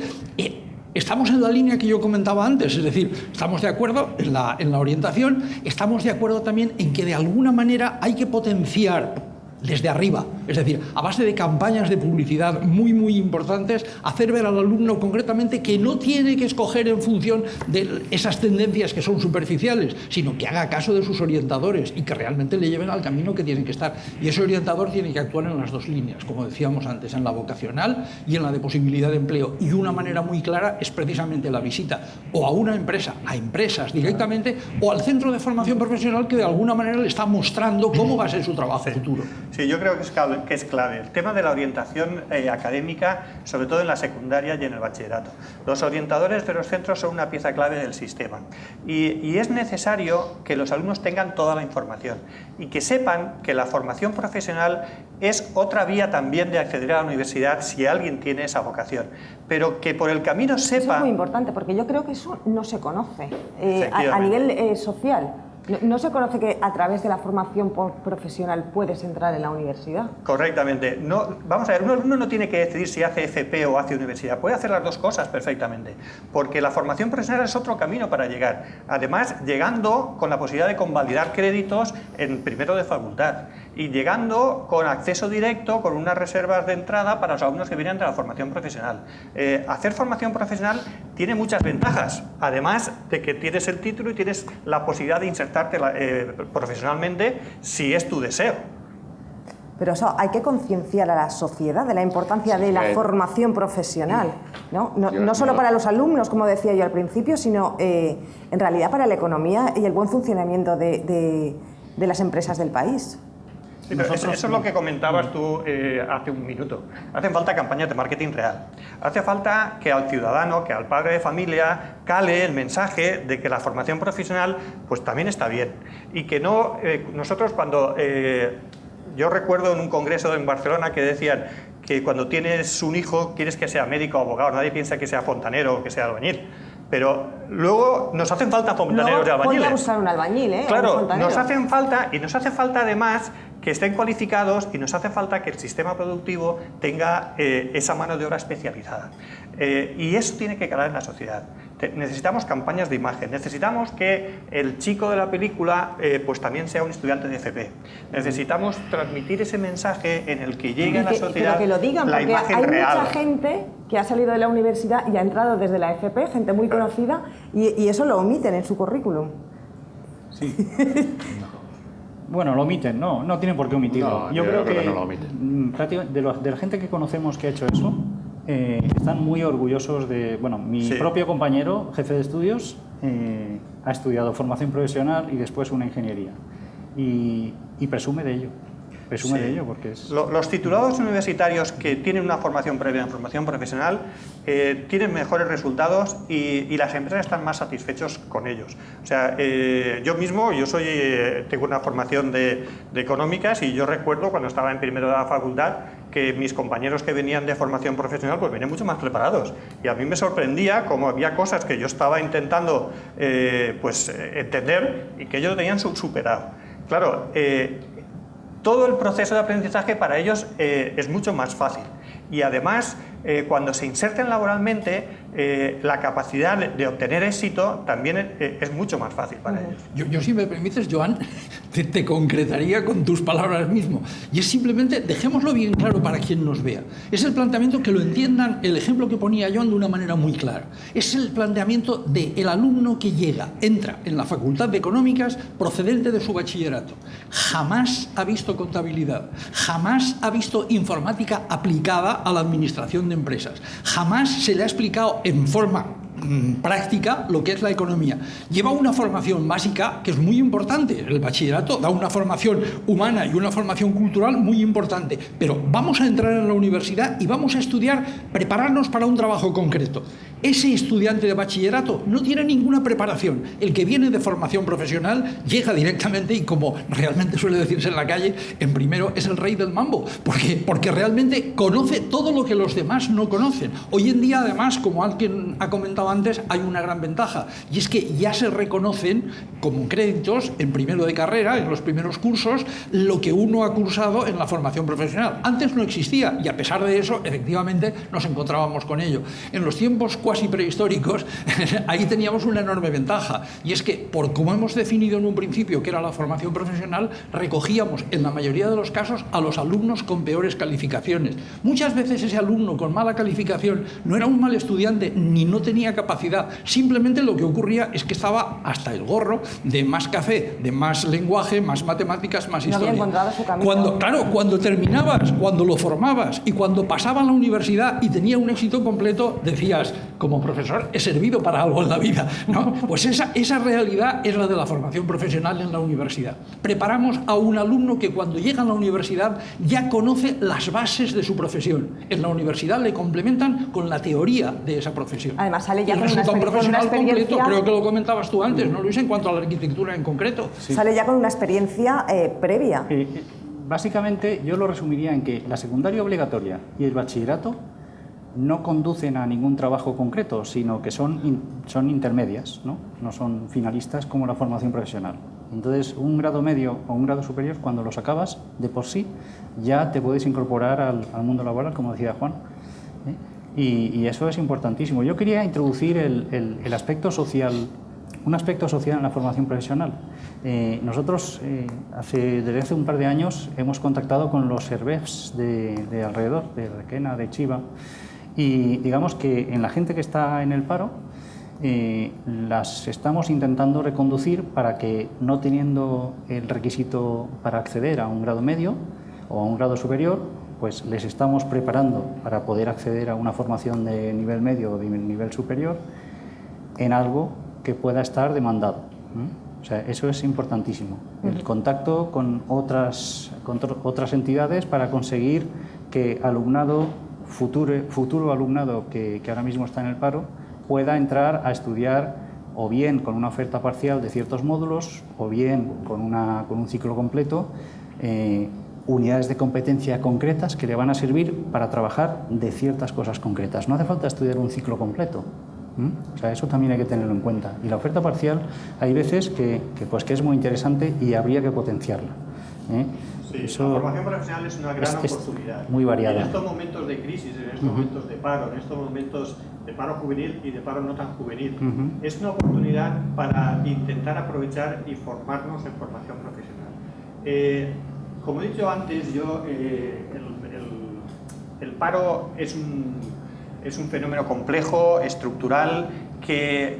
Estamos en la línea que yo comentaba antes, es decir, estamos de acuerdo en la orientación, estamos de acuerdo también en que de alguna manera hay que potenciar desde arriba, es decir, a base de campañas de publicidad muy, muy importantes, hacer ver al alumno concretamente que no tiene que escoger en función de esas tendencias que son superficiales, sino que haga caso de sus orientadores y que realmente le lleven al camino que tienen que estar. Y ese orientador tiene que actuar en las dos líneas, como decíamos antes, en la vocacional y en la de posibilidad de empleo. Y una manera muy clara es precisamente la visita o a una empresa, a empresas directamente, o al centro de formación profesional que de alguna manera le está mostrando cómo va a ser su trabajo futuro. Sí, yo creo que es clave. El tema de la orientación académica, sobre todo en la secundaria y en el bachillerato. Los orientadores de los centros son una pieza clave del sistema y es necesario que los alumnos tengan toda la información y que sepan que la formación profesional es otra vía también de acceder a la universidad si alguien tiene esa vocación, pero que por el camino sepa... Eso es muy importante porque yo creo que eso no se conoce a nivel social. No se conoce que a través de la formación profesional puedes entrar en la universidad. Correctamente. No, vamos a ver, uno no tiene que decidir si hace FP o hace universidad. Puede hacer las dos cosas perfectamente, porque la formación profesional es otro camino para llegar. Además, llegando con la posibilidad de convalidar créditos en primero de facultad y llegando con acceso directo, con unas reservas de entrada para los alumnos que vienen de la formación profesional. Hacer formación profesional tiene muchas ventajas, además de que tienes el título y tienes la posibilidad de insertarte profesionalmente si es tu deseo. Pero eso hay que concienciar a la sociedad de la importancia de la formación profesional, no solo para los alumnos, como decía yo al principio, sino en realidad para la economía y el buen funcionamiento de las empresas del país. Sí, pero eso es lo que comentabas tú hace un minuto. Hacen falta campañas de marketing real. Hace falta que al ciudadano, que al padre de familia, cale el mensaje de que la formación profesional pues también está bien. Y que no, nosotros cuando... yo recuerdo en un congreso en Barcelona que decían que cuando tienes un hijo quieres que sea médico o abogado, nadie piensa que sea fontanero o que sea albañil. Pero luego nos hacen falta fontaneros y albañiles. Ponte a buscar un albañil, Claro, nos hacen falta, y nos hace falta además que estén cualificados y nos hace falta que el sistema productivo tenga esa mano de obra especializada. Y eso tiene que calar en la sociedad. Necesitamos campañas de imagen, necesitamos que el chico de la película pues también sea un estudiante de FP. Necesitamos transmitir ese mensaje en el que llegue a la sociedad que lo digan, la imagen hay real. Mucha gente que ha salido de la universidad y ha entrado desde la FP, gente muy conocida, y eso lo omiten en su currículum. Sí. Bueno, lo omiten, no tienen por qué omitirlo. No, yo creo que no lo omiten. Prácticamente de la gente que conocemos que ha hecho eso, están muy orgullosos de... Bueno, mi propio compañero, jefe de estudios, ha estudiado formación profesional y después una ingeniería. Y presume de ello. Presume de ello porque es... Los titulados universitarios que tienen una formación previa en formación profesional tienen mejores resultados y las empresas están más satisfechos con ellos. O sea, yo mismo, tengo una formación de económicas y yo recuerdo cuando estaba en primero de la facultad que mis compañeros que venían de formación profesional pues venían mucho más preparados y a mí me sorprendía cómo había cosas que yo estaba intentando entender y que ellos lo tenían superado. Claro, todo el proceso de aprendizaje para ellos es mucho más fácil y además cuando se inserten laboralmente la capacidad de obtener éxito también es mucho más fácil para ellos. Yo, si me permites, Joan, te concretaría con tus palabras mismo. Y es simplemente, dejémoslo bien claro para quien nos vea. Es el planteamiento que lo entiendan, el ejemplo que ponía Joan de una manera muy clara. Es el planteamiento del alumno que llega, entra en la Facultad de Económicas procedente de su bachillerato. Jamás ha visto contabilidad, jamás ha visto informática aplicada a la administración de empresas, jamás se le ha explicado en forma práctica lo que es la economía. Lleva una formación básica que es muy importante. El bachillerato da una formación humana y una formación cultural muy importante, pero vamos a entrar en la universidad y vamos a estudiar, prepararnos para un trabajo concreto. Ese estudiante de bachillerato no tiene ninguna preparación. El que viene de formación profesional llega directamente y, como realmente suele decirse en la calle, en primero es el rey del mambo, porque realmente conoce todo lo que los demás no conocen. Hoy en día, además, como alguien ha comentado antes, hay una gran ventaja, y es que ya se reconocen como créditos en primero de carrera, en los primeros cursos, lo que uno ha cursado en la formación profesional. Antes no existía, y a pesar de eso, efectivamente, nos encontrábamos con ello. En los tiempos cuasi prehistóricos, ahí teníamos una enorme ventaja, y es que, por como hemos definido en un principio que era la formación profesional, recogíamos en la mayoría de los casos a los alumnos con peores calificaciones. Muchas veces ese alumno con mala calificación no era un mal estudiante ni no tenía capacidad, simplemente lo que ocurría es que estaba hasta el gorro de más café, de más lenguaje, más matemáticas, más historia. No había encontrado su camino. Cuando terminabas, cuando lo formabas y cuando pasaba a la universidad y tenía un éxito completo, decías, como profesor he servido para algo en la vida, ¿no? Pues esa realidad es la de la formación profesional en la universidad. Preparamos a un alumno que cuando llega a la universidad ya conoce las bases de su profesión. En la universidad le complementan con la teoría de esa profesión. Además sale ya con una profesional completo, experiencia... creo que lo comentabas tú antes, ¿no, Luis? En cuanto a la arquitectura en concreto. Sí. Sale ya con una experiencia previa. Básicamente yo lo resumiría en que la secundaria obligatoria y el bachillerato no conducen a ningún trabajo concreto, sino que son intermedias, ¿no? No son finalistas como la formación profesional. Entonces, un grado medio o un grado superior, cuando los acabas, de por sí, ya te puedes incorporar al mundo laboral, como decía Juan. Y eso es importantísimo. Yo quería introducir el aspecto social, un aspecto social en la formación profesional. Nosotros, desde hace un par de años, hemos contactado con los SERVEFs de alrededor, de Requena, de Chiva, y digamos que en la gente que está en el paro, las estamos intentando reconducir para que, no teniendo el requisito para acceder a un grado medio o a un grado superior, pues les estamos preparando para poder acceder a una formación de nivel medio o de nivel superior en algo que pueda estar demandado. O sea, eso es importantísimo. El contacto con otras entidades para conseguir que alumnado, futuro alumnado que ahora mismo está en el paro, pueda entrar a estudiar o bien con una oferta parcial de ciertos módulos o bien con un ciclo completo, unidades de competencia concretas que le van a servir para trabajar de ciertas cosas concretas. No hace falta estudiar un ciclo completo. O sea, eso también hay que tenerlo en cuenta. Y la oferta parcial hay veces que es muy interesante y habría que potenciarla. Sí, la formación profesional es una gran oportunidad. Muy variada. En estos momentos de crisis, en estos momentos de paro, en estos momentos de paro juvenil y de paro no tan juvenil, es una oportunidad para intentar aprovechar y formarnos en formación profesional. Como he dicho antes, el paro es un fenómeno complejo, estructural, que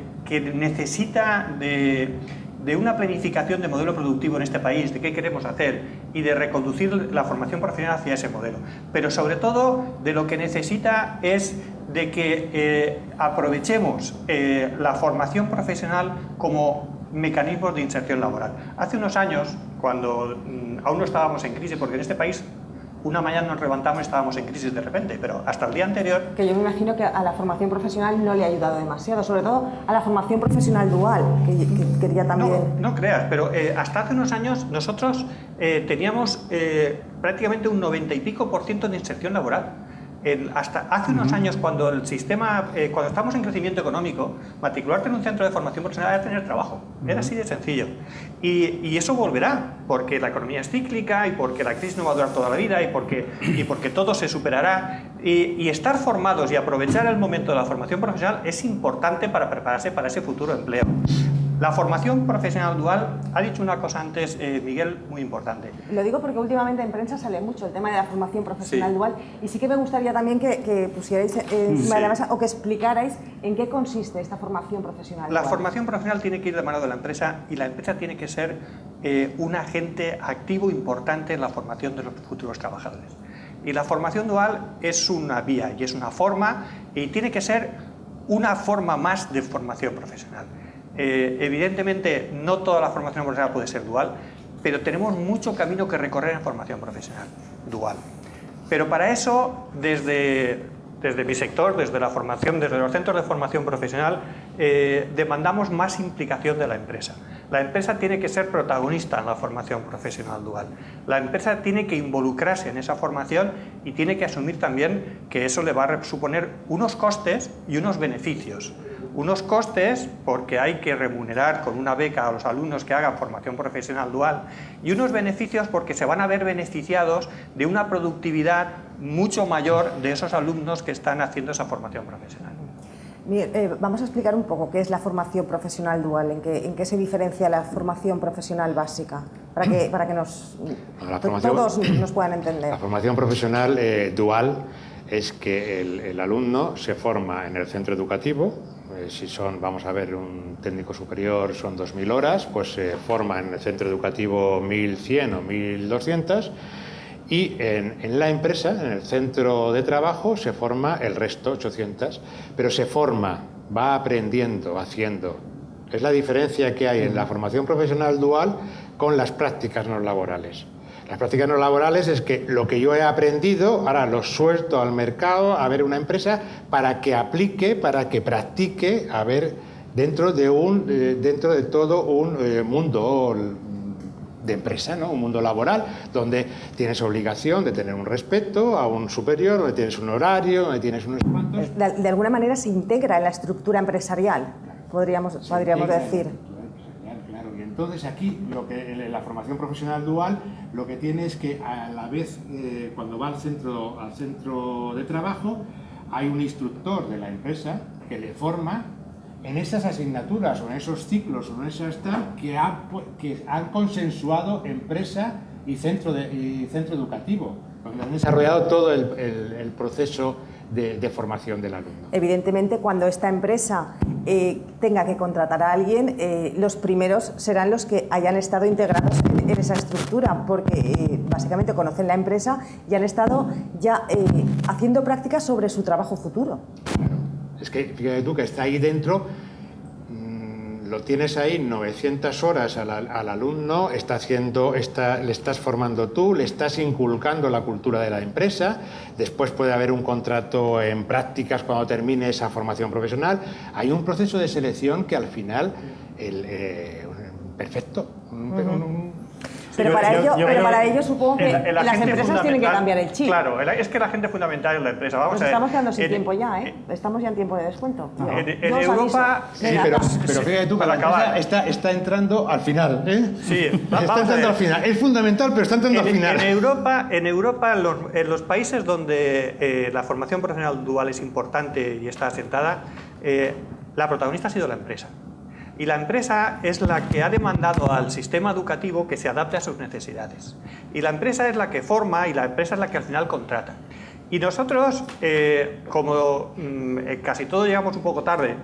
necesita de una planificación de modelo productivo en este país, de qué queremos hacer y de reconducir la formación profesional hacia ese modelo. Pero sobre todo, de lo que necesita es de que aprovechemos la formación profesional como mecanismos de inserción laboral. Hace unos años, cuando aún no estábamos en crisis, porque en este país una mañana nos levantamos y estábamos en crisis de repente, pero hasta el día anterior... Que yo me imagino que a la formación profesional no le ha ayudado demasiado, sobre todo a la formación profesional dual, que quería también... No creas, pero hasta hace unos años nosotros teníamos prácticamente un 90 y pico % de inserción laboral. Hasta hace unos años, cuando el sistema, cuando estamos en crecimiento económico, matricularte en un centro de formación profesional era tener trabajo. Era así de sencillo. Y eso volverá, porque la economía es cíclica y porque la crisis no va a durar toda la vida y porque todo se superará. Y estar formados y aprovechar el momento de la formación profesional es importante para prepararse para ese futuro empleo. La formación profesional dual, ha dicho una cosa antes, Miguel, muy importante. Lo digo porque últimamente en prensa sale mucho el tema de la formación profesional dual, y sí que me gustaría también que pusierais encima de la mesa o que explicarais en qué consiste esta formación profesional dual. La formación profesional tiene que ir de mano de la empresa, y la empresa tiene que ser un agente activo importante en la formación de los futuros trabajadores. Y la formación dual es una vía y es una forma, y tiene que ser una forma más de formación profesional. Evidentemente no toda la formación profesional puede ser dual, pero tenemos mucho camino que recorrer en formación profesional dual. Pero para eso, desde mi sector, desde la formación, desde los centros de formación profesional, demandamos más implicación de la empresa. La empresa tiene que ser protagonista en la formación profesional dual. La empresa tiene que involucrarse en esa formación y tiene que asumir también que eso le va a suponer unos costes y unos beneficios. Unos costes porque hay que remunerar con una beca a los alumnos que hagan formación profesional dual, y unos beneficios porque se van a ver beneficiados de una productividad mucho mayor de esos alumnos que están haciendo esa formación profesional. Vamos a explicar un poco qué es la formación profesional dual, en qué se diferencia la formación profesional básica, para que todos nos puedan entender. La formación profesional dual es que el alumno se forma en el centro educativo. Si son, vamos a ver, un técnico superior son 2.000 horas, pues se forma en el centro educativo 1.100 o 1.200, y en la empresa, en el centro de trabajo, se forma el resto, 800, pero se forma, va aprendiendo, haciendo. Es la diferencia que hay en la formación profesional dual con las prácticas no laborales. Las prácticas no laborales es que lo que yo he aprendido, ahora lo suelto al mercado, a ver una empresa, para que aplique, para que practique, a ver, dentro de todo un mundo de empresa, ¿no? Un mundo laboral, donde tienes obligación de tener un respeto a un superior, donde tienes un horario, donde tienes unos cuantos. De alguna manera se integra en la estructura empresarial, podríamos decir. Entonces aquí la formación profesional dual lo que tiene es que a la vez cuando va al centro de trabajo hay un instructor de la empresa que le forma en esas asignaturas o en esos ciclos o en esas que han consensuado empresa y centro educativo, donde han desarrollado todo el proceso de formación del alumno. Evidentemente, cuando esta empresa tenga que contratar a alguien, los primeros serán los que hayan estado integrados en esa estructura, porque básicamente conocen la empresa y han estado ya haciendo prácticas sobre su trabajo futuro. Claro. Es que fíjate tú que está ahí dentro, lo tienes ahí 900 horas al alumno, le estás formando tú, le estás inculcando la cultura de la empresa, después puede haber un contrato en prácticas cuando termine esa formación profesional. Hay un proceso de selección que al final, perfecto. Pero para ello supongo que las empresas tienen que cambiar el chip. Claro, es que la gente fundamental es la empresa. Vamos a ver. Estamos quedando sin tiempo ya, ¿eh? Estamos ya en tiempo de descuento. En Europa... Sí, pero fíjate tú que la empresa está entrando al final, ¿eh? Sí, está entrando al final. Es fundamental, pero está entrando al final. En Europa, en los países donde la formación profesional dual es importante y está asentada, la protagonista ha sido la empresa. Y la empresa es la que ha demandado al sistema educativo que se adapte a sus necesidades. Y la empresa es la que forma y la empresa es la que al final contrata. Y nosotros, como casi todos llegamos un poco tarde,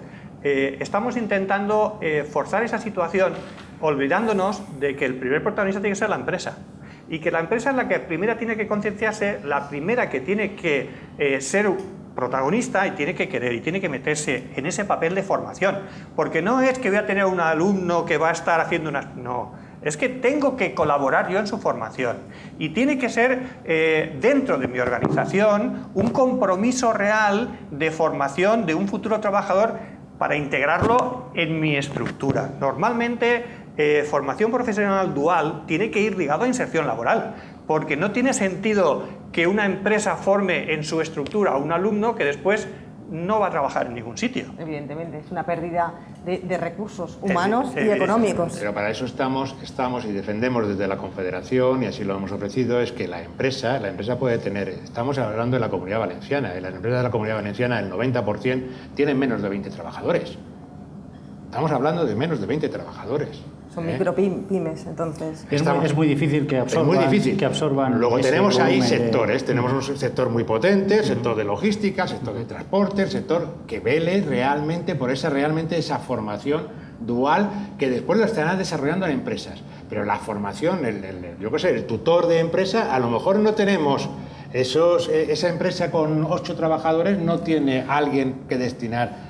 estamos intentando forzar esa situación, olvidándonos de que el primer protagonista tiene que ser la empresa. Y que la empresa es la que primera tiene que concienciarse, la primera que tiene que ser protagonista y tiene que querer y tiene que meterse en ese papel de formación. Porque no es que voy a tener un alumno que va a estar haciendo una... No, es que tengo que colaborar yo en su formación. Y tiene que ser, dentro de mi organización, un compromiso real de formación de un futuro trabajador para integrarlo en mi estructura. Normalmente formación profesional dual tiene que ir ligado a inserción laboral, porque no tiene sentido que una empresa forme en su estructura a un alumno que después no va a trabajar en ningún sitio. Evidentemente, es una pérdida de recursos humanos y económicos. Pero para eso estamos y defendemos desde la Confederación, y así lo hemos ofrecido, es que la empresa puede tener, estamos hablando de la Comunidad Valenciana, y las empresas de la Comunidad Valenciana, el 90%, tienen menos de 20 trabajadores. Estamos hablando de menos de 20 trabajadores. Son micropymes, entonces. Es muy difícil que absorban. Es muy difícil. Que absorban. Luego tenemos ahí sectores. De... Tenemos un sector muy potente, el sector de logística, el sector de transporte, el sector que vele realmente por esa formación dual que después lo estarán desarrollando en empresas. Pero la formación, el tutor de empresa, a lo mejor no tenemos esa empresa con 8 trabajadores no tiene alguien que destinar,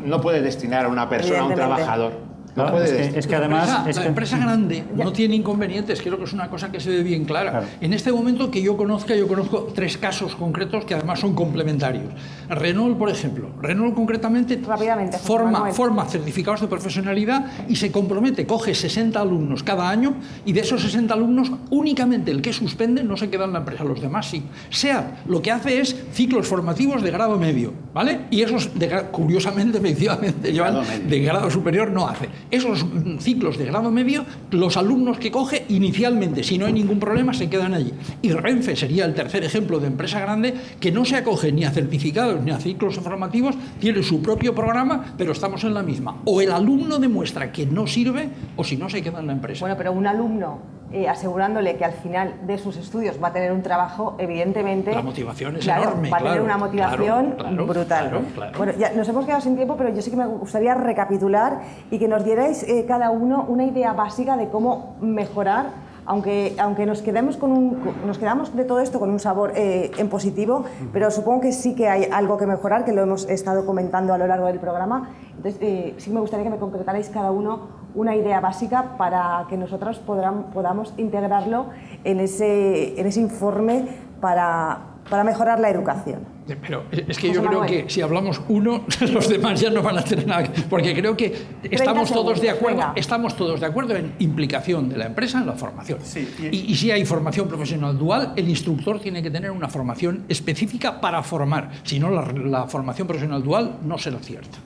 no puede destinar a una persona, a un trabajador. No, es que además... La empresa grande no tiene inconvenientes, creo que es una cosa que se ve bien clara. Claro. En este momento que yo conozco 3 casos concretos que además son complementarios. Renault, por ejemplo. Renault concretamente forma certificados de profesionalidad y se compromete, coge 60 alumnos cada año y de esos 60 alumnos únicamente el que suspende no se queda en la empresa, los demás sí. SEAT lo que hace es ciclos formativos de grado medio, ¿vale? Y esos, curiosamente, efectivamente, de grado superior no hace. Esos ciclos de grado medio, los alumnos que coge inicialmente, si no hay ningún problema, se quedan allí. Y Renfe sería el tercer ejemplo de empresa grande que no se acoge ni a certificados ni a ciclos formativos, tiene su propio programa, pero estamos en la misma. O el alumno demuestra que no sirve o si no se queda en la empresa. Bueno, pero un alumno asegurándole que al final de sus estudios va a tener un trabajo, evidentemente... La motivación es enorme. Va a tener una motivación brutal. Claro. Bueno, ya nos hemos quedado sin tiempo, pero yo sí que me gustaría recapitular y que nos dierais cada uno una idea básica de cómo mejorar, aunque nos quedamos de todo esto con un sabor en positivo, pero supongo que sí que hay algo que mejorar, que lo hemos estado comentando a lo largo del programa. Entonces, sí me gustaría que me concretarais cada uno una idea básica para que nosotros podamos integrarlo en ese informe para mejorar la educación. Pero es que yo creo que si hablamos uno, los demás ya no van a tener nada, porque creo que estamos todos de acuerdo en implicación de la empresa en la formación. Sí, y si hay formación profesional dual, el instructor tiene que tener una formación específica para formar, si no la formación profesional dual no será cierta.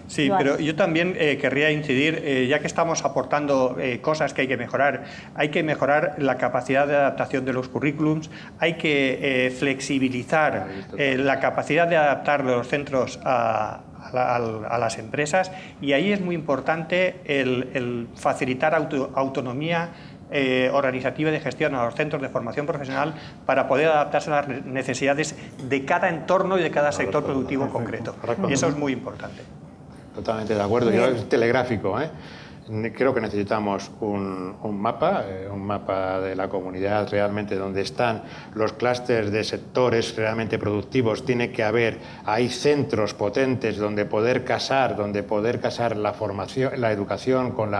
Sí, pero yo también querría incidir, ya que estamos aportando cosas que hay que mejorar la capacidad de adaptación de los currículums, hay que flexibilizar la capacidad de adaptar los centros a las empresas, y ahí es muy importante el facilitar autonomía organizativa y de gestión a los centros de formación profesional para poder adaptarse a las necesidades de cada entorno y de cada sector productivo concreto. Y eso es muy importante. Totalmente de acuerdo. Yo es telegráfico, Creo que necesitamos un mapa de la comunidad realmente donde están los clústeres de sectores realmente productivos. Tiene que haber ahí centros potentes donde poder casar la formación, la educación con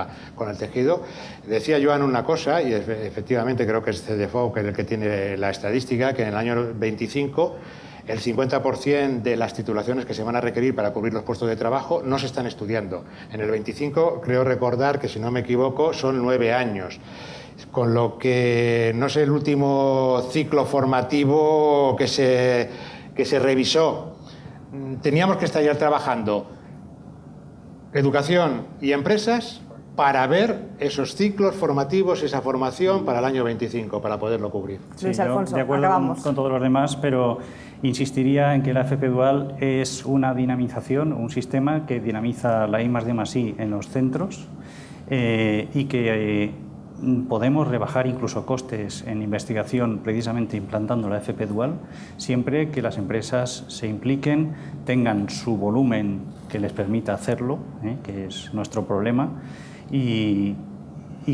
el tejido. Decía Joan una cosa, y efectivamente creo que es CDFOU el que tiene la estadística, que en el año 25 el 50% de las titulaciones que se van a requerir para cubrir los puestos de trabajo no se están estudiando. En el 25, creo recordar que, si no me equivoco, son 9 años. Con lo que, no sé, el último ciclo formativo que se revisó, teníamos que estar ya trabajando educación y empresas para ver esos ciclos formativos, esa formación para el año 25, para poderlo cubrir. Sí, Luis Alfonso, de acuerdo con todos los demás, pero insistiría en que la FP Dual es una dinamización, un sistema que dinamiza la I+D+I en los centros y que podemos rebajar incluso costes en investigación precisamente implantando la FP Dual, siempre que las empresas se impliquen, tengan su volumen que les permita hacerlo, que es nuestro problema, y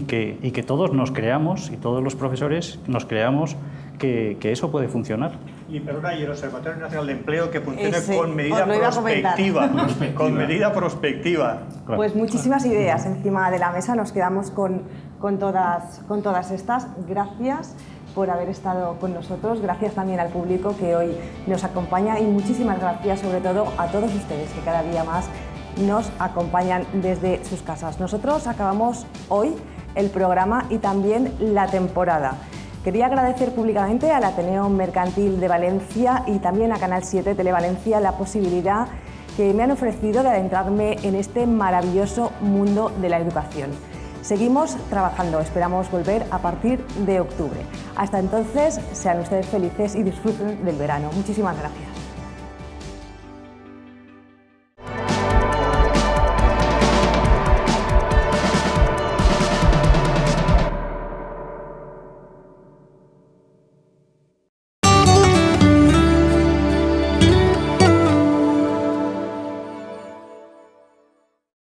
que todos nos creamos, y todos los profesores nos creamos que eso puede funcionar. Y el Observatorio Nacional de Empleo que funcione con medida prospectiva. Con medida prospectiva. Pues muchísimas ideas encima de la mesa, nos quedamos con todas estas. Gracias por haber estado con nosotros, gracias también al público que hoy nos acompaña, y muchísimas gracias sobre todo a todos ustedes que cada día más nos acompañan desde sus casas. Nosotros acabamos hoy el programa y también la temporada. Quería agradecer públicamente al Ateneo Mercantil de Valencia y también a Canal 7 Televalencia la posibilidad que me han ofrecido de adentrarme en este maravilloso mundo de la educación. Seguimos trabajando, esperamos volver a partir de octubre. Hasta entonces, sean ustedes felices y disfruten del verano. Muchísimas gracias.